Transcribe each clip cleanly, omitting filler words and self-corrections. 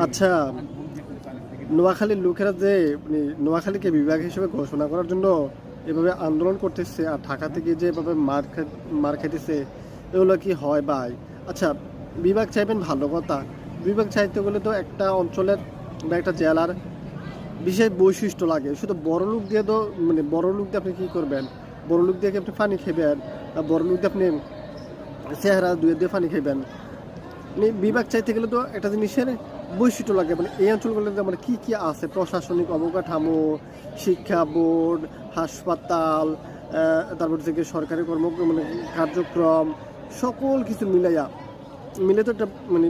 আচ্ছা, নোয়াখালীর লোকেরা যে মানে নোয়াখালীকে বিভাগ হিসেবে ঘোষণা করার জন্য এভাবে আন্দোলন করতেছে আর ঢাকা থেকে যে এভাবে মার খাইতেছে, এগুলো কি হয় ভাই? আচ্ছা, বিভাগ চাইবেন ভালো কথা, বিভাগ চাইতে গেলে তো একটা অঞ্চলের বা একটা জেলার বিশেষ বৈশিষ্ট্য লাগে। শুধু বড় লোক দিয়ে তো মানে বড় লোক দিয়ে আপনি কী করবেন? বড় লোক দিয়ে কি আপনি পানি খাবেন? বড় লোক দিয়ে আপনি চেহারা দিয়ে পানি খাবেন? মানে বিভাগ চাইতে গেলে তো একটা জিনিসের বৈশিষ্ট্য লাগে। মানে এই অঞ্চলগুলোতে মানে কী কী আছে, প্রশাসনিক অবকাঠামো, শিক্ষা বোর্ড, হাসপাতাল, তারপর থেকে সরকারি মানে কার্যক্রম, সকল কিছু মিলে তো একটা মানে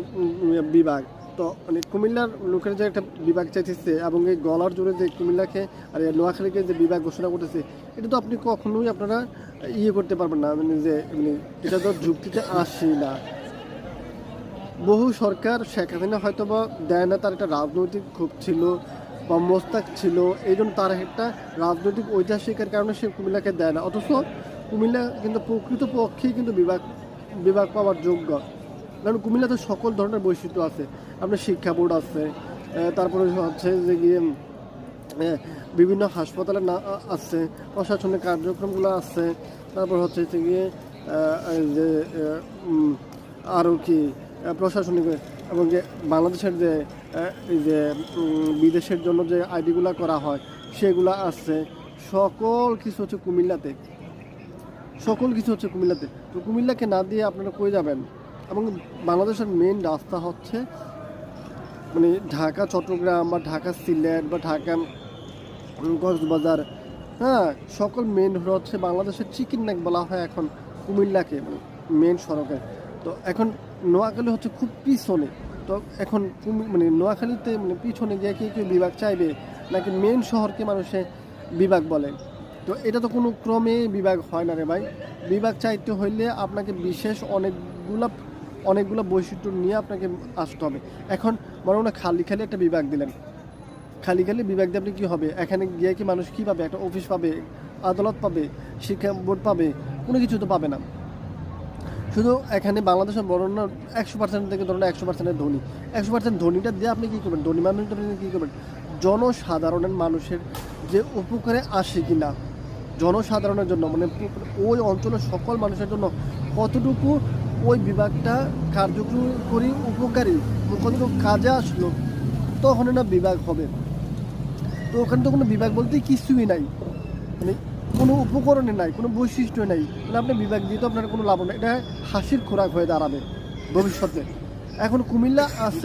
বিভাগ। তো মানে কুমিল্লার লোকের যে একটা বিভাগ চাইতেছে এবং এই গলার জোরে যে কুমিল্লাকে আর নোয়াখালীকে যে বিভাগ ঘোষণা করতেছে, এটা তো আপনি কখনোই আপনারা করতে পারবেন না। মানে যে মানে এটা তো যুক্তিতে আসে না। বহু সরকার শেখ হাসিনা হয়তো বা দেয় না, তার একটা রাজনৈতিক ক্ষোভ ছিল বা মোস্তাক ছিল, এই জন্য তার একটা রাজনৈতিক ঐতিহাসিকের কারণে সে কুমিল্লাকে দেয় না। অথচ কুমিল্লা কিন্তু প্রকৃত পক্ষেই কিন্তু বিভাগ পাওয়ার যোগ্য। কারণ কুমিল্লাতে সকল ধরনের বৈশিষ্ট্য আছে। আপনার শিক্ষা বোর্ড আছে, তারপরে হচ্ছে যে গিয়ে বিভিন্ন হাসপাতালে আছে, প্রশাসনিক কার্যক্রমগুলো আছে, তারপর হচ্ছে গিয়ে যে আরও কি প্রশাসনিক এবং যে বাংলাদেশের যে এই যে বিদেশের জন্য যে আইডিগুলো করা হয় সেগুলো আছে। সকল কিছু হচ্ছে কুমিল্লাতে, তো কুমিল্লাকে না দিয়ে আপনারা কই যাবেন? এবং বাংলাদেশের মেন রাস্তা হচ্ছে মানে ঢাকা চট্টগ্রাম বা ঢাকা সিলেট বা ঢাকা কক্সবাজার, হ্যাঁ, সকল মেন হচ্ছে বাংলাদেশের চিকেন নেক বলা হয় এখন কুমিল্লাকে, মানে মেন সড়কে। তো এখন নোয়াখালী হচ্ছে খুব পিছনে। তো এখন মানে নোয়াখালীতে মানে পিছনে গিয়ে কেউ বিভাগ চাইবে নাকি মেন শহরকে মানুষে বিভাগ বলে? তো এটা তো কোনো ক্রমে বিভাগ হয় না রে ভাই। বিভাগ চাইতে হইলে আপনাকে বিশেষ অনেকগুলো বৈশিষ্ট্য নিয়ে আপনাকে আসতে হবে। এখন মনে হয় খালি একটা বিভাগ দিলেন, খালি বিভাগ দিয়ে আপনি কী হবে? এখানে গিয়ে কি মানুষ কী পাবে? একটা অফিস পাবে, আদালত পাবে, শিক্ষা বোর্ড পাবে? কোনো কিছু তো পাবে না। শুধু এখানে বাংলাদেশের বর্ণনা 100% থেকে ধরুন 100% ধনী, 100% ধনীটা দিয়ে আপনি কী করবেন? ধনী মানুষটা কী করবেন? জনসাধারণের মানুষের যে উপকারে আসে কি না, জনসাধারণের জন্য মানে ওই অঞ্চলের সকল মানুষের জন্য কতটুকু ওই বিভাগটা কার্যকরী উপকারী, কতটুকু কাজে আসলো, তখন না বিভাগ হবে। তো ওখানে তো কোনো বিভাগ বলতে কিছুই নাই, মানে কোনো উপকরণে নাই, কোনো বৈশিষ্ট্য নাই। মানে আপনি বিভাগ দিয়ে তো আপনার কোনো লাভ নেই, এটা হাসির খোরাক হয়ে দাঁড়াবে ভবিষ্যতে। এখন কুমিল্লা আছে।